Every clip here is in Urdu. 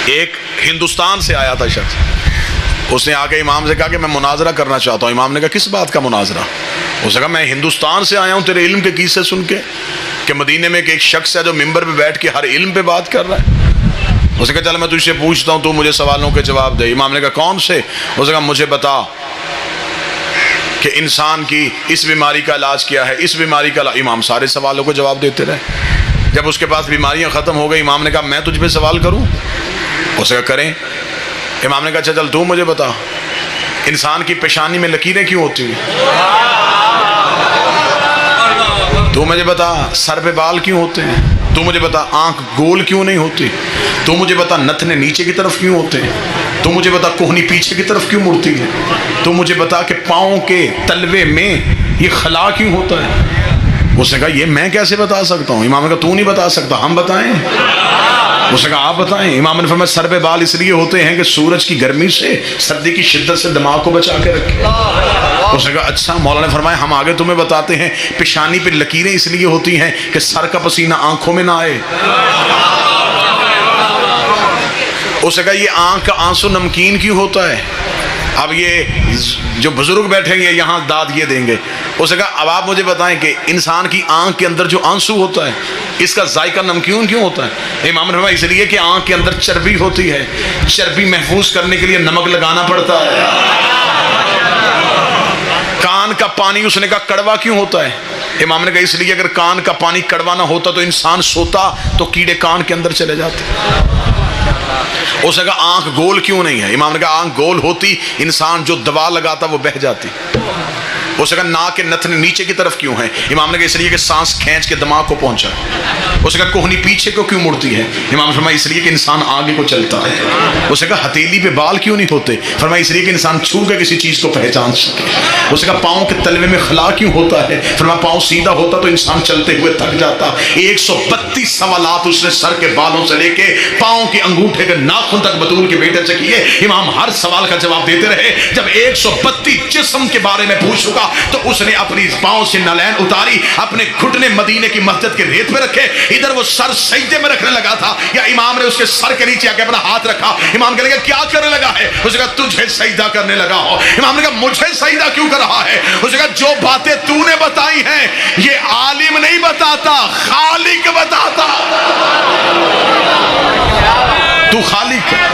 ایک ہندوستان سے آیا تھا شخص، اس نے آ کے امام سے کہا کہ میں مناظرہ کرنا چاہتا ہوں۔ امام نے کہا کس بات کا مناظرہ؟ اس نے کہا میں ہندوستان سے آیا ہوں تیرے علم کے قصے سن کے، کہ مدینے میں ایک شخص ہے جو ممبر پہ بیٹھ کے ہر علم پہ بات کر رہا ہے۔ اس نے کہا چل میں تجھ سے پوچھتا ہوں، تو مجھے سوالوں کے جواب دے۔ امام نے کہا کون سے؟ اس نے کہا مجھے بتا کہ انسان کی اس بیماری کا علاج کیا ہے، اس بیماری کا علاج۔ امام سارے سوالوں کو جواب دیتے رہے۔ جب اس کے پاس بیماریاں ختم ہو گئی، امام نے کہا میں تجھ پہ سوال کروں؟ اس نے کہا کریں۔ امام نے کہا اچھا چل تو مجھے بتا، انسان کی پیشانی میں لکیریں کیوں ہوتی ہیں؟ تو مجھے بتا سر پہ بال کیوں ہوتے ہیں؟ تو مجھے بتا آنکھ گول کیوں نہیں ہوتی؟ تو مجھے بتا نتنے نیچے کی طرف کیوں ہوتے ہیں؟ تو مجھے بتا کوہنی پیچھے کی طرف کیوں مڑتی ہے؟ تو مجھے بتا کہ پاؤں کے تلوے میں یہ خلا کیوں ہوتا ہے؟ اس نے کہا یہ میں کیسے بتا سکتا ہوں؟ امام نے کہا تو نہیں بتا سکتا، ہم بتائیں؟ اس نے کہا آپ بتائیں۔ امام نے فرمایا سر پہ بال اس لیے ہوتے ہیں کہ سورج کی گرمی سے، سردی کی شدت سے دماغ کو بچا کے رکھے۔ اس نے کہا اچھا۔ مولانا نے فرمایا ہم آگے تمہیں بتاتے ہیں پیشانی پہ لکیریں اس لیے ہوتی ہیں کہ سر کا پسینہ آنکھوں میں نہ آئے۔ اس نے کہا یہ آنکھ کا آنسو نمکین کیوں ہوتا ہے؟ اب یہ جو بزرگ بیٹھیں گے یہاں داد یہ دیں گے۔ اس نے کہا اب آپ مجھے بتائیں کہ انسان کی آنکھ کے اندر جو آنسو ہوتا ہے اس کا ذائقہ نمکین کیوں ہوتا ہے؟ امام نے فرمایا اس لیے کہ آنکھ کے اندر چربی ہوتی ہے، چربی محفوظ کرنے کے لیے نمک لگانا پڑتا ہے۔ کان کا پانی اس نے کہا کڑوا کیوں ہوتا ہے؟ امام نے کہا اس لیے اگر کان کا پانی کڑوا نہ ہوتا تو انسان سوتا تو کیڑے کان کے اندر چلے جاتے۔ اس نے کہا آنکھ گول کیوں نہیں ہے؟ امام نے کہا آنکھ گول ہوتی انسان جو دوا لگاتا وہ بہہ جاتی۔ اس نے کہا ناک کے نتنے نیچے کی طرف کیوں ہیں؟ امام نے کہا اس لیے کہ سانس کھینچ کے دماغ کو پہنچا۔ اس نے کہا کوہنی پیچھے کو کیوں مڑتی ہے؟ امام نے فرمایا اس لیے کہ انسان آگے کو چلتا ہے۔ اس نے کہا ہتھیلی پہ بال کیوں نہیں ہوتے؟ فرمایا اس لیے کہ انسان چھو کے کسی چیز کو پہچان سکے۔ اس نے کہا پاؤں کے تلوے میں خلا کیوں ہوتا ہے؟ فرمایا پاؤں سیدھا ہوتا تو انسان چلتے ہوئے تھک جاتا۔ 132 سوالات اس نے سر کے بالوں سے لے کے پاؤں کے انگوٹھے کے ناخن تک بطول کے بیٹے سے کیے۔ امام ہر سوال کا جواب دیتے رہے۔ جب 132 جسم کے بارے میں پوچھ چکا تو اس نے اپنی پاؤں سے نالین اتاری، اپنے گھٹنے مدینے کی مسجد کے ریت پہ رکھے، ادھر وہ سر سجدے میں رکھنے لگا تھا، یا امام نے اس کے سر کے نیچے آ کے اپنا ہاتھ رکھا۔ امام کہنے لگا کیا کرنے لگا ہے؟ اس نے کہا تجھے سجدہ کرنے لگا ہو۔ امام نے کہا مجھے سجدہ کیوں کر رہا ہے؟ اس نے کہا جو باتیں تو نے بتائی ہیں یہ عالم نہیں بتاتا، خالق بتاتا۔ تو خالق ہے۔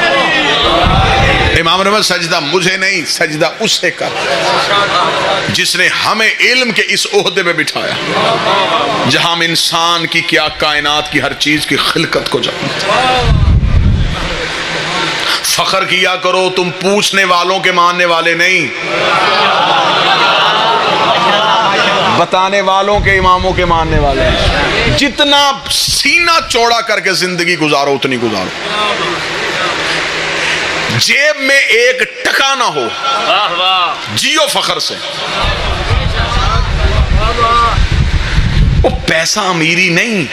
امام نے سجدہ مجھے نہیں، سجدہ اسے کر جس نے ہمیں علم کے اس عہدے پہ بٹھایا جہاں ہم انسان کی کیا کائنات کی ہر چیز کی خلقت کو جانتے۔ فخر کیا کرو تم پوچھنے والوں کے ماننے والے نہیں، بتانے والوں کے اماموں کے ماننے والے ہیں۔ جتنا سینہ چوڑا کر کے زندگی گزارو اتنی گزارو، جیب میں ایک ٹکا نہ ہو، جیو فخر سے۔ وہ پیسہ امیری نہیں،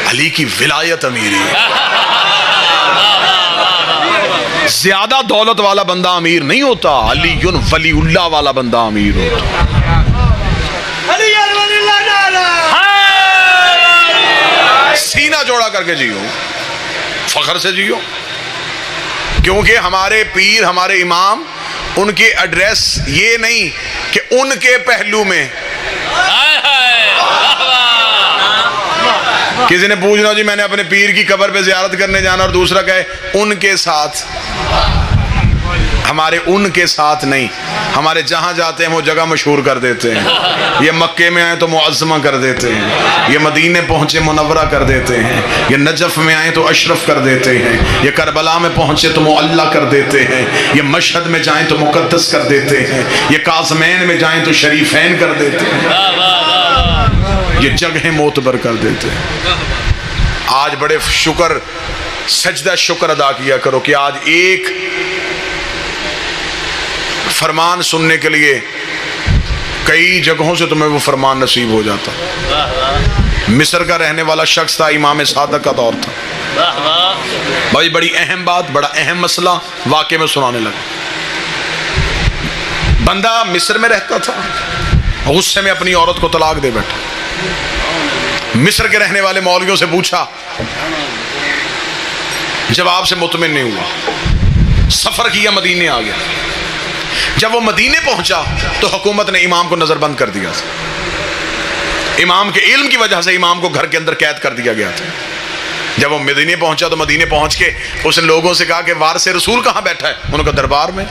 علی کی ولایت امیری ہے۔ زیادہ دولت والا بندہ امیر نہیں ہوتا، علی ولی اللہ والا بندہ امیر ہوتا۔ سینہ جوڑا کر کے جیو، فخر سے جیو، کیونکہ ہمارے پیر ہمارے امام ان کے ایڈریس یہ نہیں کہ ان کے پہلو میں کسی نے پوچھنا جی میں نے اپنے پیر کی قبر پہ زیارت کرنے جانا، اور دوسرا کہے ان کے ساتھ۔ ہمارے ان کے ساتھ نہیں، ہمارے جہاں جاتے ہیں وہ جگہ مشہور کر دیتے ہیں۔ یہ مکے میں آئے تو معظمہ کر دیتے ہیں، یہ مدینے پہنچے منورہ کر دیتے ہیں، یہ نجف میں آئے تو اشرف کر دیتے ہیں، یہ کربلا میں پہنچے تو معلی کر دیتے ہیں، یہ مشہد میں جائیں تو مقدس کر دیتے ہیں، یہ کاظمین میں جائیں تو شریفین کر دیتے ہیں، یہ جگہیں معتبر کر دیتے ہیں۔ آج بڑے شکر سجدہ شکر ادا کیا کرو کہ آج ایک فرمان سننے کے لیے کئی جگہوں سے تمہیں وہ فرمان نصیب ہو جاتا۔ مصر کا رہنے والا شخص تھا، امام صادق کا دور تھا۔ بھائی بڑی اہم بات، بڑا اہم مسئلہ واقعے میں سنانے لگا۔ بندہ مصر میں رہتا تھا، غصے میں اپنی عورت کو طلاق دے بیٹھا۔ مصر کے رہنے والے مولویوں سے پوچھا جواب سے مطمئن نہیں ہوا، سفر کیا، مدینے آ گیا۔ جب وہ مدینے پہنچا تو حکومت نے امام کو نظر بند کر دیا تھا، امام کے علم کی وجہ سے امام کو گھر کے اندر قید کر دیا گیا تھا۔ جب وہ مدینے پہنچا تو مدینے پہنچ کے اس نے لوگوں سے کہا کہ وارث رسول کہاں بیٹھا ہے؟ انہوں نے کہا دربار میں۔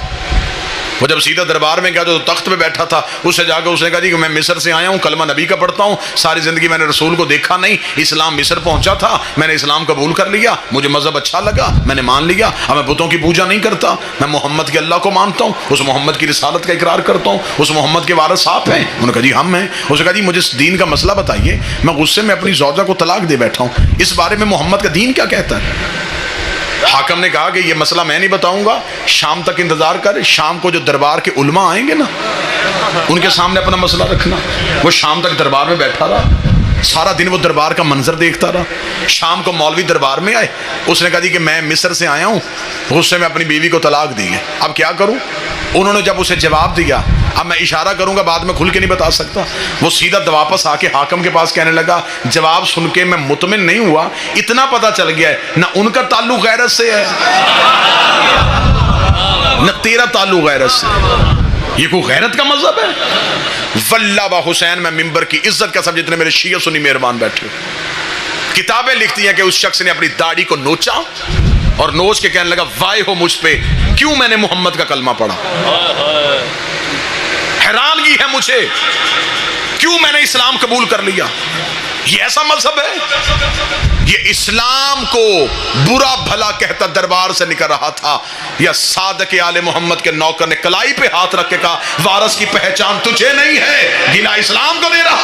وہ جب سیدھا دربار میں گیا تو تخت پہ بیٹھا تھا، اس سے جا کے اس نے کہا جی کہ میں مصر سے آیا ہوں، کلمہ نبی کا پڑھتا ہوں، ساری زندگی میں نے رسول کو دیکھا نہیں، اسلام مصر پہنچا تھا، میں نے اسلام قبول کر لیا، مجھے مذہب اچھا لگا، میں نے مان لیا، اب میں بتوں کی پوجا نہیں کرتا، میں محمد کے اللہ کو مانتا ہوں، اس محمد کی رسالت کا اقرار کرتا ہوں، اس محمد کے وارث آپ ہیں؟ انہوں نے کہا جی ہم ہیں۔ اس نے کہا جی مجھے اس دین کا مسئلہ بتائیے، میں غصے میں اپنی زوجہ کو طلاق دے بیٹھا ہوں، اس بارے میں محمد کا دین کیا کہتا ہے؟ حاکم نے کہا کہ یہ مسئلہ میں نہیں بتاؤں گا، شام تک انتظار کر، شام کو جو دربار کے علماء آئیں گے نا ان کے سامنے اپنا مسئلہ رکھنا۔ وہ شام تک دربار میں بیٹھا رہا، سارا دن وہ دربار کا منظر دیکھتا رہا۔ شام کو مولوی دربار میں آئے، اس نے کہا جی کہ میں مصر سے آیا ہوں، غصے میں اپنی بیوی کو طلاق دی ہے، اب کیا کروں؟ انہوں نے جب اسے جواب دیا، اب میں اشارہ کروں گا، بعد میں کھل کے نہیں بتا سکتا، وہ سیدھا واپس آ کے حاکم کے پاس کہنے لگا جواب سن کے میں مطمئن نہیں ہوا، اتنا پتا چل گیا ہے نہ ان کا تعلق غیرت سے ہے نہ تیرا تعلق غیرت سے، یہ کوئی غیرت کا مذہب ہے؟ واللہ با حسین، میں ممبر کی عزت کا سب جتنے میرے شیعہ سنی مہربان بیٹھے، کتابیں لکھتی ہیں کہ اس شخص نے اپنی داڑھی کو نوچا اور نوچ کے کہنے لگا وائے ہو مجھ پہ، کیوں میں نے محمد کا کلمہ پڑھا، حیرانگی ہے مجھے، کیوں میں نے اسلام قبول کر لیا؟ یہ ایسا مذہب ہے؟ یہ اسلام کو برا بھلا کہتا دربار سے نکل رہا تھا، یا صادق آل محمد کے نوکر نے کلائی پہ ہاتھ رکھ کے کہا وارث کی پہچان تجھے نہیں ہے، گلا اسلام کو دے رہا۔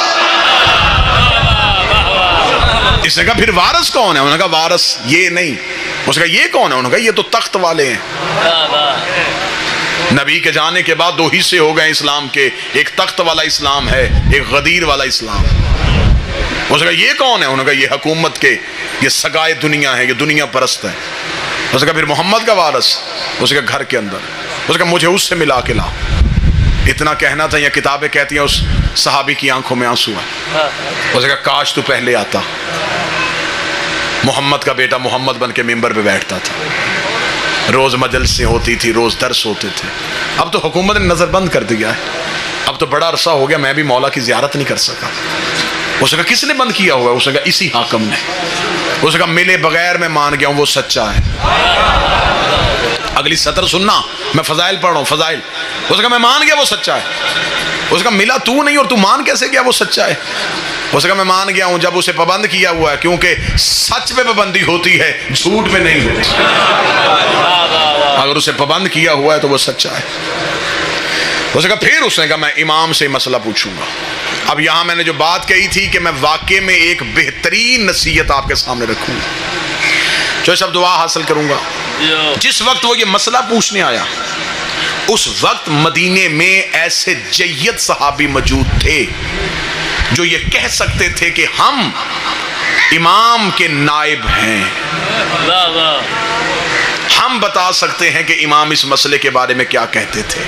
اس نے کہا پھر وارث کون ہے؟ انہوں نے کہا وارث یہ نہیں۔ اس نے کہا یہ کون ہے؟ انہوں نے کہا یہ تو تخت والے ہیں۔ نبی کے جانے کے بعد دو حصے ہو گئے اسلام کے، ایک تخت والا اسلام ہے، ایک غدیر والا اسلام۔ اس نے کہا یہ کون ہے؟ انہوں نے کہا یہ حکومت کے، یہ سگائے دنیا ہے، یہ دنیا پرست ہے۔ اس نے کہا پھر محمد کا وارث؟ اس نے کہا گھر کے اندر۔ اس نے کہا مجھے اس سے ملا کے لا۔ اتنا کہنا تھا، یا کتابیں کہتی ہیں اس صحابی کی آنکھوں میں آنسو ہے۔ اس نے کہا کاش تو پہلے آتا، محمد کا بیٹا محمد بن کے ممبر پہ بیٹھتا تھا، روز مجلسیں ہوتی تھی، روز درس ہوتے تھے۔ اب تو حکومت نے نظر بند کر دیا ہے، اب تو بڑا عرصہ ہو گیا میں بھی مولا کی زیارت نہیں کر سکا۔ اس نے کہا کس نے بند کیا ہوا ہے؟ اس نے کہا اسی حاکم نے۔ اس نے کہا ملے بغیر میں مان گیا ہوں وہ سچا ہے۔ اگلی سطر سننا، میں فضائل پڑھ رہا ہوں، فضائل۔ اس نے کہا میں مان گیا وہ سچا ہے۔ اس نے کہا ملا تو نہیں اور تو مان کیسے گیا وہ سچا ہے؟ اس نے کہا میں مان گیا ہوں جب اسے پابند کیا ہوا ہے، کیونکہ سچ پہ پابندی ہوتی ہے، جھوٹ پہ نہیں ہوتی۔ اگر اسے پابند کیا ہوا ہے تو وہ سچا ہے۔ اس نے کہا پھر اس نے کہا میں امام سے مسئلہ پوچھوں گا۔ اب یہاں میں نے جو بات کہی تھی کہ میں واقعے میں ایک بہترین نصیحت آپ کے سامنے رکھوں گا، جو سب دعا حاصل کروں گا۔ جس وقت وہ یہ مسئلہ پوچھنے آیا اس وقت مدینے میں ایسے جید صحابی موجود تھے جو یہ کہہ سکتے تھے کہ ہم امام کے نائب ہیں، ہم بتا سکتے ہیں کہ امام اس مسئلے کے بارے میں کیا کہتے تھے،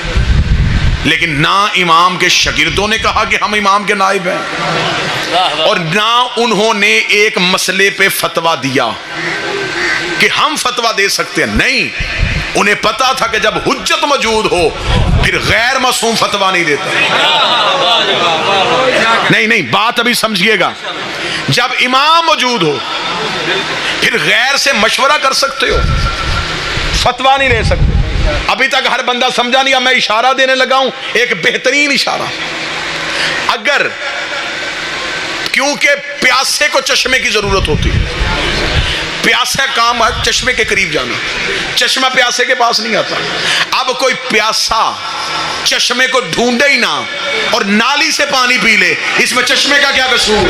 لیکن نہ امام کے شاگردوں نے کہا کہ ہم امام کے نائب ہیں، اور نہ انہوں نے ایک مسئلے پہ فتویٰ دیا کہ ہم فتویٰ دے سکتے ہیں۔ نہیں، انہیں پتا تھا کہ جب حجت موجود ہو پھر غیر معصوم فتویٰ نہیں دیتا۔ نہیں، بات ابھی سمجھیے گا، جب امام موجود ہو پھر غیر سے مشورہ کر سکتے ہو، فتویٰ نہیں دے سکتے۔ ابھی تک ہر بندہ سمجھا نہیں، میں اشارہ دینے لگا ہوں، ایک بہترین اشارہ۔ اگر کیونکہ پیاسے کو چشمے کی ضرورت ہوتی ہے، پیاسا کام ہے چشمے کے قریب جانا، چشمہ پیاسے کے پاس نہیں آتا۔ اب کوئی پیاسا چشمے کو ڈھونڈے ہی نہ اور نالی سے پانی پی لے، اس میں چشمے کا کیا قصور؟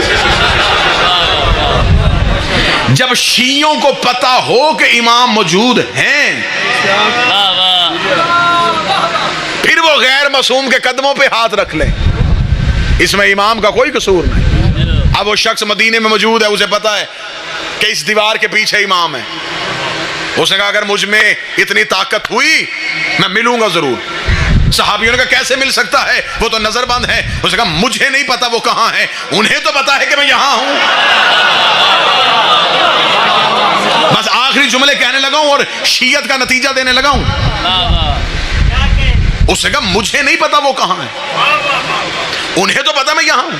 جب شیعوں کو پتا ہو کہ امام موجود ہیں پھر وہ غیر معصوم کے قدموں پہ ہاتھ رکھ لیں، اس میں امام کا کوئی قصور نہیں۔ اب وہ شخص مدینے میں موجود ہے، اسے پتا ہے کہ اس دیوار کے پیچھے امام ہے۔ اس نے کہا اگر مجھ میں اتنی طاقت ہوئی میں ملوں گا ضرور۔ صحابیوں نے کہا کیسے مل سکتا ہے، وہ تو نظر بند ہے۔ اس نے کہا مجھے نہیں پتا وہ کہاں ہے، انہیں تو پتا ہے کہ میں یہاں ہوں۔ بس آخری جملے کہنے لگا ہوں اور شیعت کا نتیجہ دینے لگا ہوں. اس نے کہا مجھے نہیں پتا وہ کہاں ہے, انہیں تو پتا میں یہاں ہوں,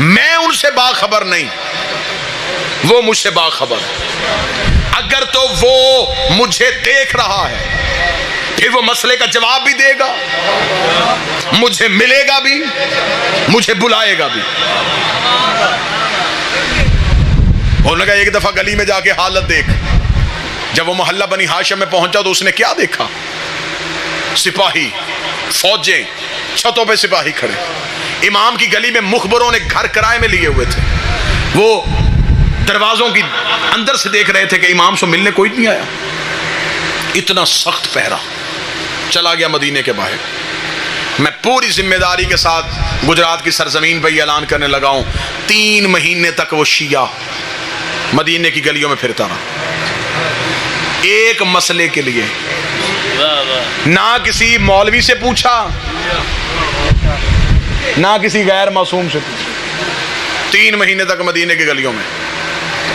میں ان سے باخبر نہیں, وہ مجھ سے باخبر. اگر تو وہ مجھے دیکھ رہا ہے پھر وہ مسئلے کا جواب بھی دے گا, مجھے ملے گا بھی, مجھے بلائے گا بھی. انہوں نے کہا ایک دفعہ گلی میں جا کے حالت دیکھ. جب وہ محلہ بنی ہاشم میں پہنچا تو اس نے کیا دیکھا؟ سپاہی, فوجیں, چھتوں پہ سپاہی کھڑے. امام کی گلی میں مخبروں نے گھر کرائے میں لیے ہوئے تھے, وہ دروازوں کی اندر سے دیکھ رہے تھے کہ امام سے ملنے کوئی نہیں آیا. اتنا سخت پہرا. چلا گیا مدینے کے باہر. میں پوری ذمہ داری کے ساتھ گجرات کی سرزمین پہ یہ اعلان کرنے لگا ہوں, 3 مہینے تک وہ شیعہ مدینے کی گلیوں میں پھرتا رہا ایک مسئلے کے لیے. نہ کسی مولوی سے پوچھا, نہ کسی غیر معصوم سے پوچھا. 3 مہینے تک مدینے کی گلیوں میں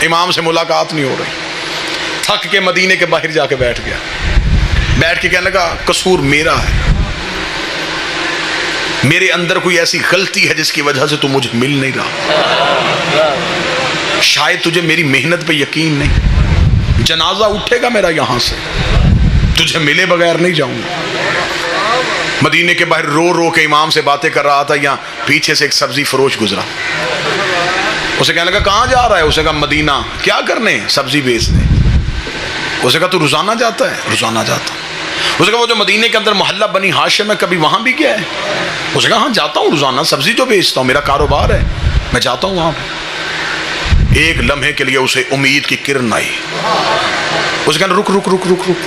امام سے ملاقات نہیں ہو رہی. تھک کے مدینے کے باہر جا کے بیٹھ گیا. بیٹھ کے کہنے لگا قصور میرا ہے, میرے اندر کوئی ایسی غلطی ہے جس کی وجہ سے تو مجھے مل نہیں رہا. شاید تجھے میری محنت پہ یقین نہیں. جنازہ اٹھے گا میرا یہاں سے, تجھے ملے بغیر نہیں جاؤں گا. مدینے کے باہر رو رو کے امام سے باتیں کر رہا تھا. یہاں پیچھے سے ایک سبزی فروش گزرا. اسے کہنے لگا کہاں جا رہا ہے؟ اسے کہا مدینہ. کیا کرنے؟ سبزی بیچنے. اسے کہا تو روزانہ جاتا ہے؟ روزانہ جاتا. اسے کہا وہ جو مدینے کے اندر محلہ بنی ہاشم ہے کبھی وہاں بھی گیا ہے؟ اسے کہا ہاں جاتا ہوں روزانہ, سبزی جو بیچتا ہوں, میرا کاروبار ہے, میں جاتا ہوں وہاں پہ. ایک لمحے کے لیے اسے امید کی کرن آئی. اسے کہا رک رک رک رک رک,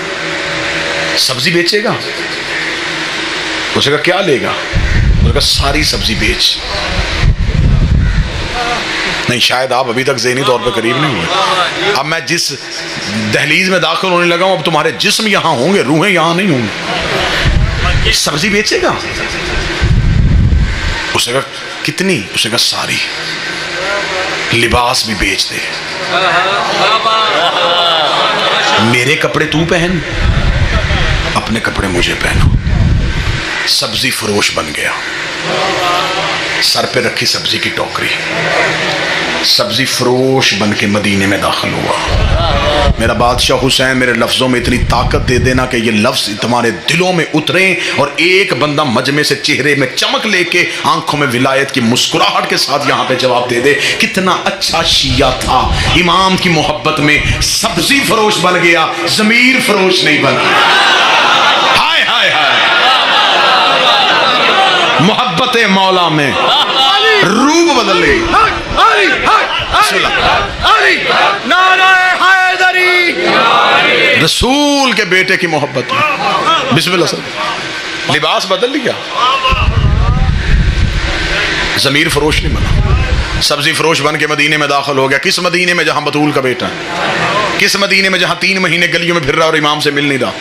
سبزی بیچے گا؟ اسے کہا کیا لے گا؟ اسے کہا ساری سبزی بیچ. نہیں, شاید آپ ابھی تک ذہنی طور پہ قریب نہیں ہوئے. اب میں جس دہلیز میں داخل ہونے لگا ہوں اب تمہارے جسم یہاں ہوں گے, روحیں یہاں نہیں ہوں گی. سبزی بیچے گا؟ اسے کہا کتنی؟ اسے کہا ساری. لباس بھی بیچ دے. میرے کپڑے تو پہن, اپنے کپڑے مجھے پہنا. سبزی فروش بن گیا. سر پہ رکھی سبزی کی ٹوکری, سبزی فروش بن کے مدینے میں داخل ہوا. میرا بادشاہ حسین میرے لفظوں میں اتنی طاقت دے دینا کہ یہ لفظ تمہارے دلوں میں اتریں اور ایک بندہ مجمع سے چہرے میں چمک لے کے آنکھوں میں ولایت کی مسکراہٹ کے ساتھ یہاں پہ جواب دے دے کتنا اچھا شیعہ تھا, امام کی محبت میں سبزی فروش بن گیا, ضمیر فروش نہیں بنا. ہائے ہائے ہائے, محبت مولا میں روح بدل گئی. رسول کے بیٹے کی محبت میں بسم اللہ صلی. لباس بدل لیا, ضمیر فروش نہیں بنا. سبزی فروش بن کے مدینے میں داخل ہو گیا. کس مدینے میں؟ جہاں بطول کا بیٹا ہے. کس مدینے میں؟ جہاں 3 مہینے گلیوں میں پھر رہا اور امام سے مل نہیں رہا.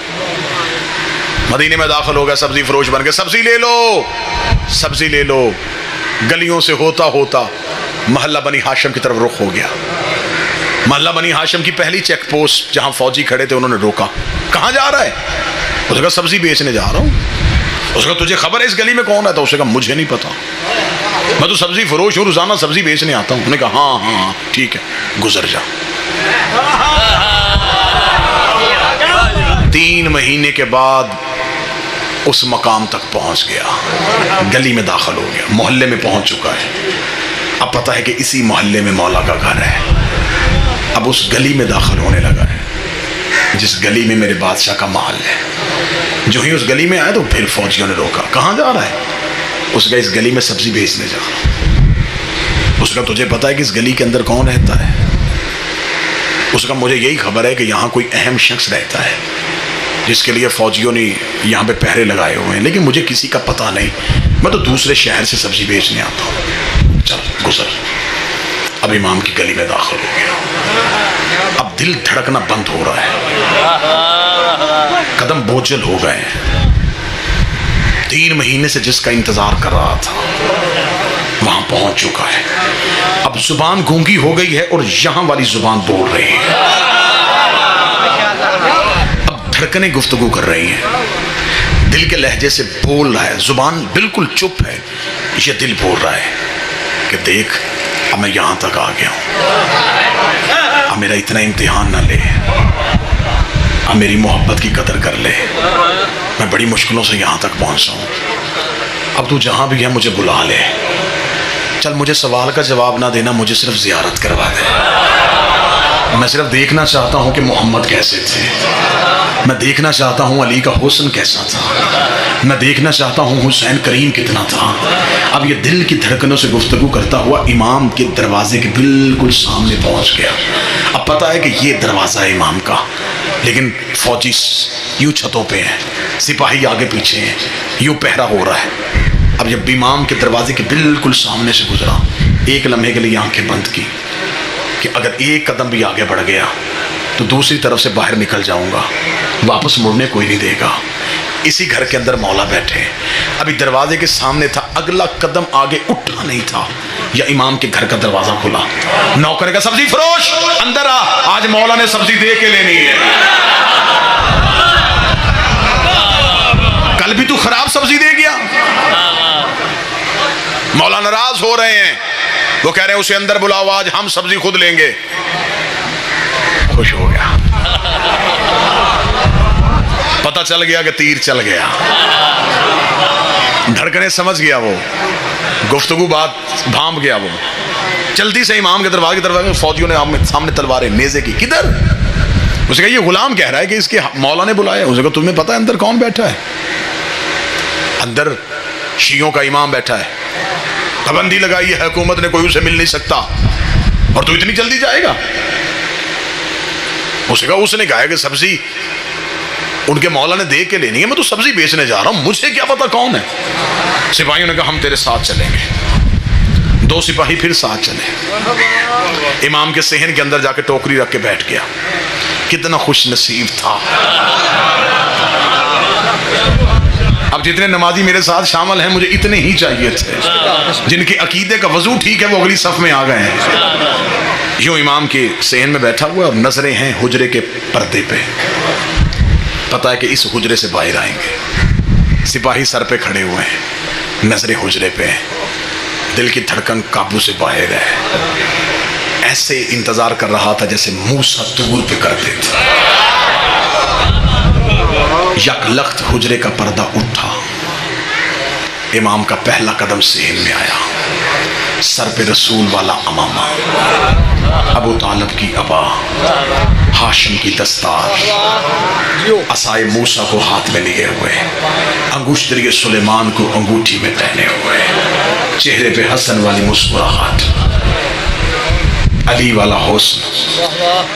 مدینے میں داخل ہو گیا سبزی فروش بن کے. سبزی لے لو, سبزی لے لو. گلیوں سے ہوتا ہوتا محلہ بنی ہاشم کی طرف رخ ہو گیا. محلہ بنی ہاشم کی پہلی چیک پوسٹ جہاں فوجی کھڑے تھے, انہوں نے روکا. کہاں جا رہا ہے؟ اس نے کہا سبزی بیچنے جا رہا ہوں. اس نے کہا تجھے خبر ہے اس گلی میں کون ہے؟ تو اس نے کہا مجھے نہیں پتا, میں تو سبزی فروش ہوں, روزانہ سبزی بیچنے آتا ہوں. انہوں نے کہا ہاں ہاں ٹھیک ہے, گزر جا. 3 مہینے کے بعد اس مقام تک پہنچ گیا, گلی میں داخل ہو گیا, محلے میں پہنچ چکا ہے. اب پتا ہے کہ اسی محلے میں مولا کا گھر ہے. اب اس گلی میں داخل ہونے لگا ہے جس گلی میں میرے بادشاہ کا محل ہے. جو ہی اس گلی میں آئے تو پھر فوجیوں نے روکا. کہاں جا رہا ہے؟ اس کا اس گلی میں سبزی بیچنے جا رہا. اس کا تجھے پتا ہے کہ اس گلی کے اندر کون رہتا ہے؟ اس کا مجھے یہی خبر ہے کہ یہاں کوئی اہم شخص رہتا ہے جس کے لیے فوجیوں نے یہاں پہ پہرے لگائے ہوئے ہیں, لیکن مجھے کسی کا پتہ نہیں. میں تو دوسرے شہر سے سبزی بیچنے آتا ہوں. چل گزر. اب امام کی گلی میں داخل ہو گیا. اب دل دھڑکنا بند ہو رہا ہے, قدم بوجھل ہو گئے ہیں. 3 مہینے سے جس کا انتظار کر رہا تھا وہاں پہنچ چکا ہے. اب زبان گونگی ہو گئی ہے اور یہاں والی زبان بول رہی ہے. اب دھڑکنیں گفتگو کر رہی ہیں, دل کے لہجے سے بول رہا ہے, زبان بالکل چپ ہے, یہ دل بول رہا ہے کہ دیکھ اب میں یہاں تک آ گیا ہوں, اب میرا اتنا امتحان نہ لے, اب میری محبت کی قدر کر لے, میں بڑی مشکلوں سے یہاں تک پہنچا ہوں, اب تو جہاں بھی ہے مجھے بلا لے, چل مجھے سوال کا جواب نہ دینا, مجھے صرف زیارت کروا دے, میں صرف دیکھنا چاہتا ہوں کہ محمد کیسے تھے, میں دیکھنا چاہتا ہوں علی کا حسن کیسا تھا, میں دیکھنا چاہتا ہوں حسین کریم کتنا تھا. اب یہ دل کی دھڑکنوں سے گفتگو کرتا ہوا امام کے دروازے کے بالکل سامنے پہنچ گیا. اب پتا ہے کہ یہ دروازہ ہے امام کا, لیکن فوجی یوں چھتوں پہ ہیں, سپاہی آگے پیچھے ہیں, یوں پہرا ہو رہا ہے. اب جب امام کے دروازے کے بالکل سامنے سے گزرا, ایک لمحے کے لیے آنکھیں بند کی کہ اگر ایک قدم بھی آگے بڑھ گیا تو دوسری طرف سے باہر نکل جاؤں گا, واپس مڑنے کوئی نہیں دے گا. اسی گھر کے اندر مولا بیٹھے, ابھی دروازے کے سامنے تھا, اگلا قدم آگے اٹھا نہیں تھا یا امام کے گھر کا دروازہ کھلا. نوکر کا سبزی فروش اندر آ, آج مولا نے سبزی دے کے لینی ہے, کل بھی تو خراب سبزی دے گیا. مولا ناراض ہو رہے ہیں, وہ کہہ رہے ہیں اسے اندر بلاؤ, آج ہم سبزی خود لیں گے. خوش ہو گیا, پتہ چل گیا کہ تیر چل گیا, دھڑکنیں سمجھ گیا, وہ گفتگو بات بھام گیا. وہ جلدی سے امام کے دروازے کی طرف, فوجیوں نے سامنے تلواریں نیزے کی, کدھر؟ اسے کہا یہ غلام کہہ رہا ہے کہ اس کے مولا نے بلایا. اسے کہا تمہیں پتہ ہے اندر کون بیٹھا ہے؟ اندر شیعوں کا امام بیٹھا ہے, پابندی لگائی ہے حکومت نے, کوئی اسے مل نہیں سکتا, اور تو اتنی جلدی جائے گا؟ اسے کہا اس نے کہا کہ سبزی ان کے مولا نے دے کے لینی ہے, میں تو سبزی بیچنے جا رہا ہوں, مجھے کیا پتا کون ہے. سپاہیوں نے کہا ہم تیرے ساتھ چلیں گے. 2 سپاہی پھر ساتھ چلے, امام کے صحن کے اندر جا کے ٹوکری رکھ کے بیٹھ گیا. کتنا خوش نصیب تھا. اب جتنے نمازی میرے ساتھ شامل ہیں مجھے اتنے ہی چاہیے تھے, جن کے عقیدے کا وضو ٹھیک ہے وہ اگلی صف میں آ گئے ہیں. یوں امام کے صحن میں بیٹھا ہوا, اور نظریں ہیں حجرے کے پردے پہ, پتا ہے کہ اس حجرے سے باہر آئیں گے. سپاہی سر پہ کھڑے ہوئے ہیں, نظریں حجرے پہ ہیں, دل کی دھڑکن قابو سے باہر ہے. ایسے انتظار کر رہا تھا جیسے موسیٰ طور پہ کرتے تھے. یک لخت حجرے کا پردہ اٹھا, امام کا پہلا قدم صحن میں آیا, سر پہ رسول والا امامہ, ابو طالب کی ابا, ہاشم کی دستار, عصائے موسیٰ کو ہاتھ میں لیے ہوئے, انگشتری سلیمان کو انگوٹھی میں پہنے ہوئے, چہرے پہ حسن والی مسکراہٹ, علی والا حسن.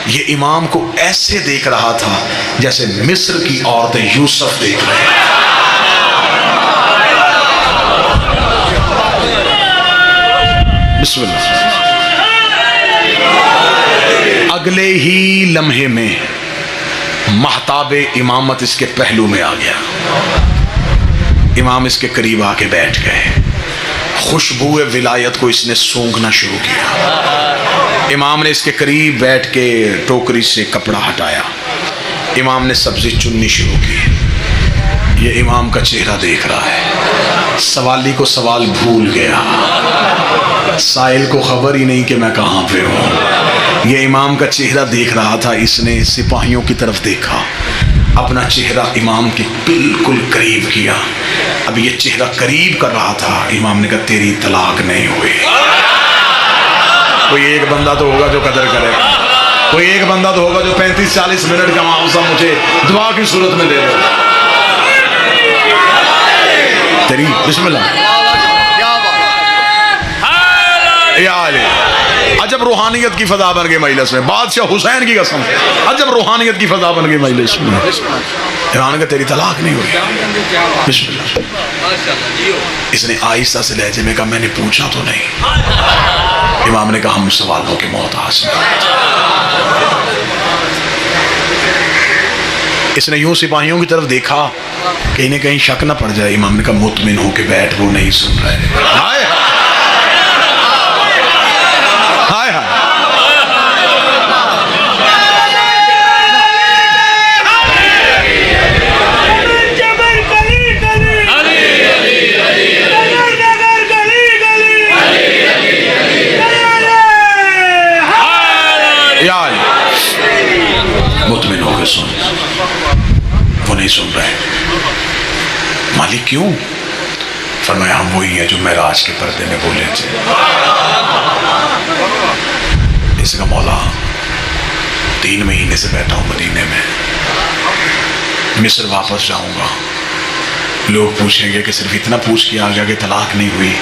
یہ امام کو ایسے دیکھ رہا تھا جیسے مصر کی عورتیں یوسف دیکھ رہے ہیں. بسم اللہ. اگلے ہی لمحے میں مہتاب امامت اس کے پہلو میں آ گیا. امام اس کے قریب آ کے بیٹھ گئے, خوشبو ولایت کو اس نے سونگھنا شروع کیا. امام نے اس کے قریب بیٹھ کے ٹوکری سے کپڑا ہٹایا, امام نے سبزی چننی شروع کی. یہ امام کا چہرہ دیکھ رہا ہے, سوالی کو سوال بھول گیا, سائل کو خبر ہی نہیں کہ میں کہاں پہ ہوں. یہ امام کا چہرہ دیکھ رہا تھا. اس نے سپاہیوں کی طرف دیکھا, اپنا چہرہ امام کے بالکل قریب کیا. اب یہ چہرہ قریب کر رہا تھا. امام نے کہا تیری طلاق نہیں ہوئی. کوئی ایک بندہ تو ہوگا جو قدر کرے, کوئی ایک بندہ تو ہوگا جو 35-40 منٹ کا معاوضہ مجھے دعا کی صورت میں دے دے. تیری بسم اللہ. عجب روحانیت کی فضا بن گئی مجلس میں. بادشاہ حسین کی قسم, عجب روحانیت کی فضا بن گئی مجلس میں. ایران کا تیری طلاق نہیں ہوئی. بسم اللہ. اس نے آہستہ سے لہجے میں کہا میں نے پوچھا تو نہیں. امام نے کہا ہم سوالوں کے محتاج ہیں. اس نے یوں سپاہیوں کی طرف دیکھا کہیں نہ کہیں شک نہ پڑ جائے. امام نے کہا مطمئن ہو کے بیٹھ, وہ نہیں سن رہے. ہائے ہائے مطمئن ہو کے سن. وہ نہیں سن رہے. مالک کیوں؟ فرمایا ہم وہی ہیں جو معراج کے پردے میں بولے تھے. اس کا مولا 3 مہینے سے بیٹھا ہوں مدینے میں, مصر واپس جاؤں گا. لوگ پوچھیں گے کہ صرف اتنا پوچھ کے آ گیا کہ طلاق نہیں ہوئی,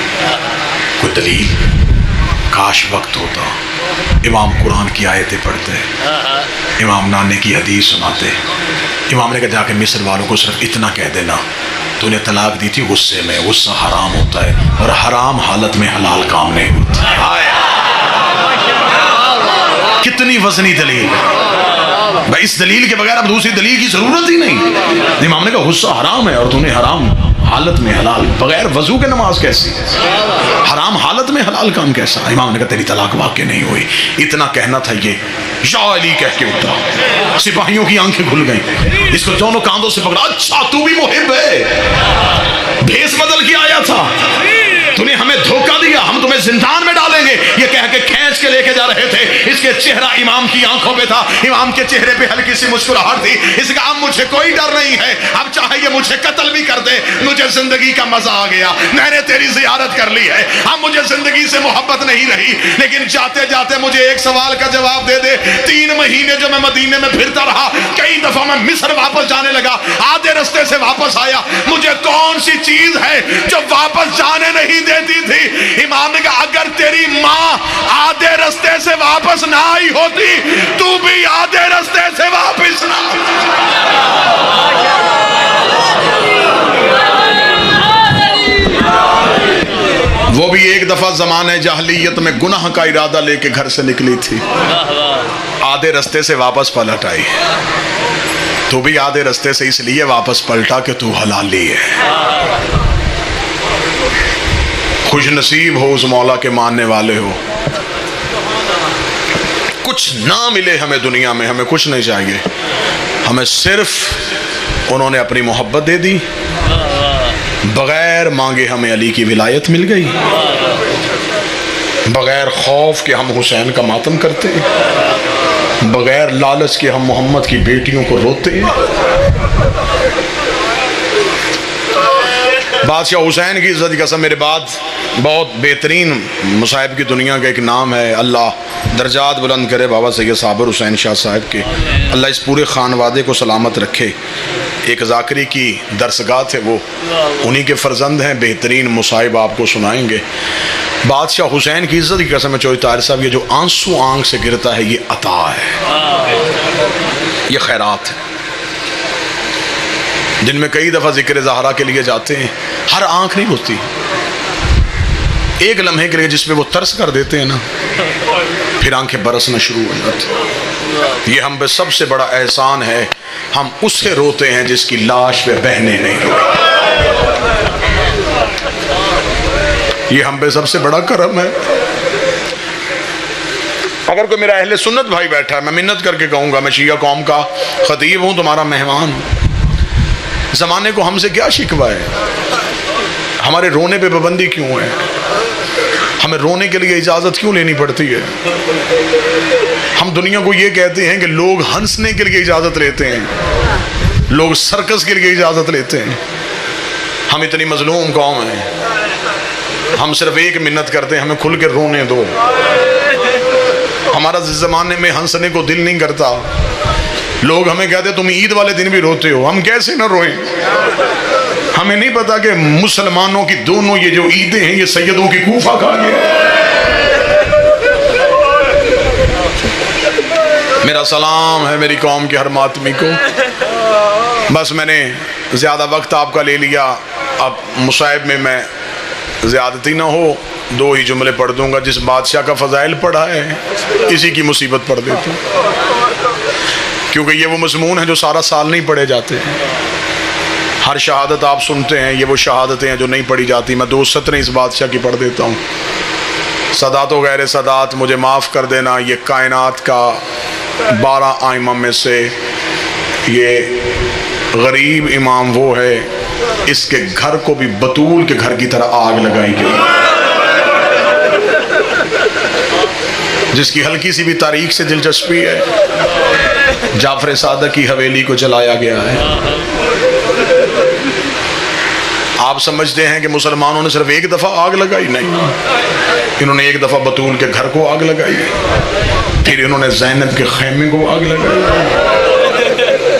کوئی دلیل؟ کاش وقت ہوتا. امام قرآن کی آیتیں پڑھتے, امام نانے کی حدیث سناتے. امام نے کہا جا کے مصر والوں کو صرف اتنا کہہ دینا تو انہیں طلاق دی تھی غصے میں. غصہ حرام ہوتا ہے اور حرام حالت میں حلال کام نہیں ہوتا. کتنی وزنی دلیل بھائی, اس دلیل کے بغیر اب دوسری دلیل کی ضرورت ہی نہیں. امام نے کہا غصہ حرام ہے اور تو نے حرام حالت میں حلال, بغیر وضو کے نماز کیسی, حرام حالت میں حلال کام کیسا؟ امام نے کہا تیری طلاق واقع نہیں ہوئی. اتنا کہنا تھا یہ یا علی کہہ کے اترا. سپاہیوں کی آنکھیں کھل گئیں, اس کو دونوں کاندھوں سے پکڑا. اچھا تو بھی محب ہے, بھیس بدل کے آیا تھا, تو نے ہمیں دھوکہ دیا, ہم تمہیں زندان میں ڈالیں گے, یہ کہہ کے کھینچ کے لے کے جا رہے تھے. اس کے چہرہ امام کی آنکھوں پہ تھا, امام کے چہرے پہ ہلکی سی مسکراہٹ تھی. اس کا اب مجھے کوئی ڈر نہیں ہے, اب چاہے یہ مجھے قتل بھی کر دے, مجھے زندگی کا مزہ آ گیا. میں نے تیری زیارت کر لی ہے, اب مجھے زندگی سے محبت نہیں رہی. لیکن جاتے جاتے مجھے ایک سوال کا جواب دے دے. 3 مہینے جو میں مدینے میں پھرتا رہا, کئی دفعہ میں مصر واپس جانے لگا, آدھے رستے سے واپس آیا, مجھے کون سی چیز ہے جو واپس جانے نہیں دیتی تھی؟ امام نے کہا اگر تیری ماں آدھے رستے سے واپس نہ آئی ہوتی تو بھی آدھے رستے سے واپس نہ. وہ بھی ایک دفعہ زمانے جاہلیت میں گناہ کا ارادہ لے کے گھر سے نکلی تھی, آدھے رستے سے واپس پلٹ آئی. تو بھی آدھے رستے سے اس لیے واپس پلٹا کہ تو حلالی ہے. خوش نصیب ہو اس مولا کے ماننے والے ہو. کچھ نہ ملے ہمیں دنیا میں, ہمیں کچھ نہیں چاہیے, ہمیں صرف انہوں نے اپنی محبت دے دی, بغیر مانگے ہمیں علی کی ولایت مل گئی, بغیر خوف کہ ہم حسین کا ماتم کرتے, بغیر لالچ کے ہم محمد کی بیٹیوں کو روتے. بادشاہ حسین کی عزت کی قسم, میرے بعد بہت بہترین مصائب کی دنیا کا ایک نام ہے, اللہ درجات بلند کرے بابا سید صابر حسین شاہ صاحب کے, اللہ اس پورے خانوادے کو سلامت رکھے. ایک ذاکری کی درسگاہ تھے, وہ انہی کے فرزند ہیں, بہترین مصائب آپ کو سنائیں گے. بادشاہ حسین کی عزت کی قسم چوہی طاہر صاحب, یہ جو آنسو آنکھ سے گرتا ہے یہ عطا ہے, یہ خیرات ہے. جن میں کئی دفعہ ذکر زہرا کے لیے جاتے ہیں, ہر آنکھ نہیں ہوتی, ایک لمحے کے لیے جس پہ وہ ترس کر دیتے ہیں نا, پھر آنکھیں برسنا شروع ہو جاتی. یہ ہم پہ سب سے بڑا احسان ہے, ہم اس سے روتے ہیں جس کی لاش پہ بہنیں نہیں روئی. یہ ہم پہ سب سے بڑا کرم ہے. اگر کوئی میرا اہل سنت بھائی بیٹھا ہے, میں منت کر کے کہوں گا, میں شیعہ قوم کا خطیب ہوں, تمہارا مہمان ہوں. زمانے کو ہم سے کیا شکوہ ہے؟ ہمارے رونے پہ پابندی کیوں ہے؟ ہمیں رونے کے لیے اجازت کیوں لینی پڑتی ہے؟ ہم دنیا کو یہ کہتے ہیں کہ لوگ ہنسنے کے لیے اجازت لیتے ہیں, لوگ سرکس کے لیے اجازت لیتے ہیں. ہم اتنی مظلوم قوم ہیں, ہم صرف ایک منت کرتے ہیں, ہمیں کھل کے رونے دو. ہمارا زمانے میں ہنسنے کو دل نہیں کرتا. لوگ ہمیں کہتے ہیں تم عید والے دن بھی روتے ہو, ہم کیسے نہ روئیں؟ ہمیں نہیں پتا کہ مسلمانوں کی دونوں یہ جو عیدیں ہیں یہ سیدوں کی کوفہ کھا گیا. میرا سلام ہے میری قوم کے ہر ماتمی کو. بس میں نے زیادہ وقت آپ کا لے لیا, اب مصائب میں زیادتی نہ ہو, 2 ہی جملے پڑھ دوں گا. جس بادشاہ کا فضائل پڑھا ہے اسی کی مصیبت پڑھ دیتا ہوں, کیونکہ یہ وہ مضمون ہیں جو سارا سال نہیں پڑھے جاتے ہیں. ہر شہادت آپ سنتے ہیں, یہ وہ شہادتیں ہیں جو نہیں پڑھی جاتی. میں 2 سطریں اس بادشاہ کی پڑھ دیتا ہوں. سادات و غیر سادات مجھے معاف کر دینا، یہ کائنات کا 12 ائمہ میں سے یہ غریب امام وہ ہے اس کے گھر کو بھی بطول کے گھر کی طرح آگ لگائی گئی، جس کی ہلکی سی بھی تاریخ سے دلچسپی ہے، جعفر صادق کی حویلی کو جلایا گیا ہے۔ آپ سمجھتے ہیں کہ مسلمانوں نے صرف ایک دفعہ آگ لگائی؟ نہیں، انہوں نے ایک دفعہ بطول کے گھر کو آگ لگائی، پھر انہوں نے زینب کے خیمے کو آگ لگائی،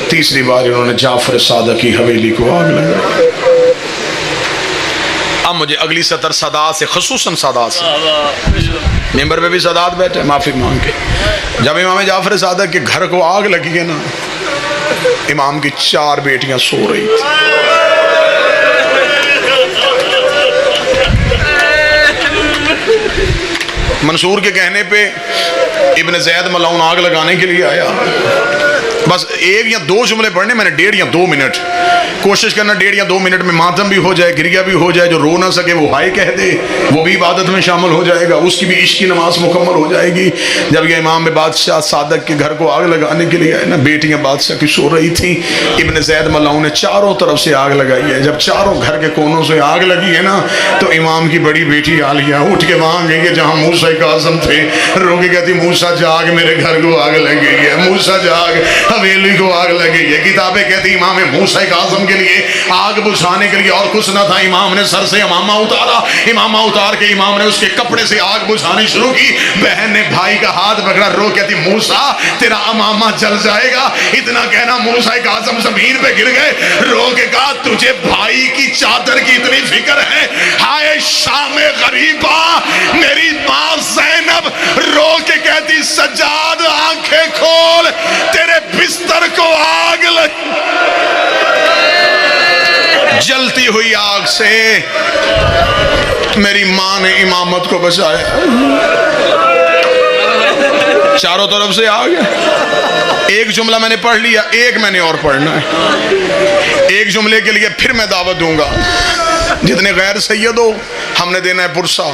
تیسری بار انہوں نے جعفر صادق کی حویلی کو آگ لگائی۔ اب مجھے اگلی سطر سادات سے، خصوصاً سادات سے، ممبر پہ بھی سادات بیٹھے معافی مانگ کے، جب امام جعفر صادق کے گھر کو آگ لگی ہے نا، امام کی 4 بیٹیاں سو رہی تھی، منصور کے کہنے پہ ابن زید ملعون آگ لگانے کے لیے آیا، بس 1 یا 2 جملے پڑھنے، میں نے 1.5 یا 2 منٹ کوشش کرنا، 1.5 یا 2 منٹ میں ماتم بھی ہو جائے، گریہ بھی ہو جائے، جو رو نہ سکے وہ ہائے کہہ دے، وہ بھی عبادت میں شامل ہو جائے گا، اس کی بھی عشق کی نماز مکمل ہو جائے گی۔ جب یہ امام بادشاہ صادق کے گھر کو آگ لگانے کے لیے آئے نا، بیٹیاں بادشاہ کی سو رہی تھیں، ابن زید ملعون نے چاروں طرف سے آگ لگائی ہے۔ جب چاروں گھر کے کونوں سے آگ لگی ہے نا، تو امام کی بڑی بیٹی عالیہ اٹھ کے وہاں گئی ہے جہاں موسیٰ کاظم تھے، رو کے کہتی موسیٰ جاگ، میرے گھر کو آگ لگ گئی ہے، موسیٰ جاگ، حویلی کو آگ لگ گئی ہے۔ کتابیں کہتی امام موسیٰ کاظم کے لیے آگ بجھانے کے لیے اور کچھ نہ تھا، امام نے سر سے امامہ اتارا، امامہ اتار کے امام نے اس کے کپڑے سے آگ بجھانی شروع کی، بہن نے بھائی کا ہاتھ پکڑا، رو کہتی موسیٰ تیرا امامہ جل جائے گا، اتنا کہنا موسیٰ کاظم زمین پہ گر گئے، رو کے کہا تجھے بھائی کی چادر کی اتنی فکر ہے، ہائے شام غریبہ، میری ماں زینب رو کے کہتی سجاد آنکھیں کھول، تیرے بستر کو آگ لگ، جلتی ہوئی آگ سے میری ماں نے امامت کو بچایا۔ چاروں طرف سے آگ ہے۔ ایک جملہ میں نے پڑھ لیا، ایک میں نے اور پڑھنا ہے، ایک جملے کے لیے پھر میں دعوت دوں گا، جتنے غیر سید ہو ہم نے دینا ہے پرسہ،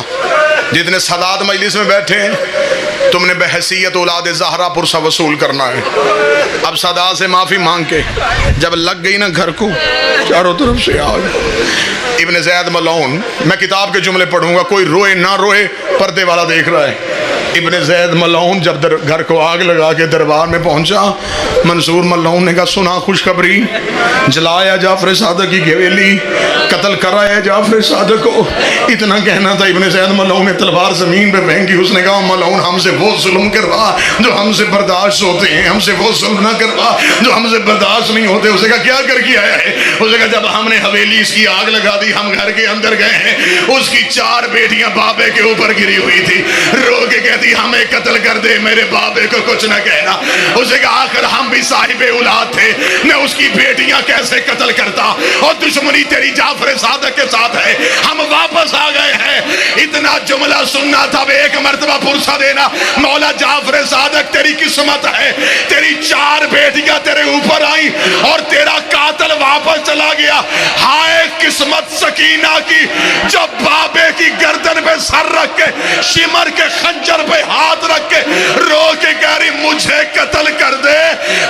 جتنے سادات مجلس میں بیٹھے ہیں تم نے بحیثیت اولاد زہرا پرسہ وصول کرنا ہے۔ اب سادات سے معافی مانگ کے جب لگ گئی نا گھر کو، چاروں طرف سے آگ۔ ابن زید ملعون، میں کتاب کے جملے پڑھوں گا، کوئی روئے نہ روئے، پردے والا دیکھ رہا ہے۔ ابن زید ملعون جب گھر کو آگ لگا کے دربار میں پہنچا، منصور ملعون نے کہا سنا خوشخبری، جلایا جعفر صادق کی حویلی، قتل کرایا جعفر صادق کو۔ اتنا کہنا تھا، ابن زید ملعون نے تلوار زمین پہ پھینکی، اس نے کہا ملعون ہم سے وہ ظلم کروا جو ہم سے برداشت ہوتے ہیں، ہم سے وہ ظلم نہ کروا جو ہم سے برداشت نہیں ہوتے۔ اس نے کہا کیا کر کے آیا ہے؟ اس نے کہا جب ہم نے حویلی اس کی آگ لگا دی، ہم گھر کے اندر گئے ہیں، اس کی 4 بیٹیاں بابے کے اوپر گری ہوئی تھی، رو کے کہتی ہمیں قتل کر دے، میرے بابے کو کچھ نہ کہنا۔ اس نے کہا آخر ہم بھی صاحب اولاد تھے، میں اس کی بیٹیاں کیسے قتل کرتا، اور دشمنی تیری جعفر صادق کے ساتھ ہے، ہم واپس آ گئے ہیں۔ اتنا جملہ سننا تھا، ایک مرتبہ پرسہ دینا، مولا جعفر صادق تیری قسمت ہے، تیری 4 بیٹیاں تیرے اوپر آئیں اور تیرا قاتل واپس چلا گیا۔ ہائے قسمت سکینہ کی، جب بابے کی گردن پہ سر رکھ کے، شمر کے خنجر پہ ہاتھ رکھ کے رو کے کہہ رہی مجھے قتل کر دے،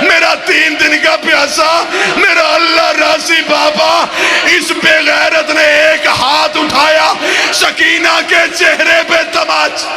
میرا 3 دن کا پیاسا، میرا اللہ راضی بابا۔ اس بے غیرت نے ایک ہاتھ اٹھایا، سکینہ کے چہرے پہ تماچا،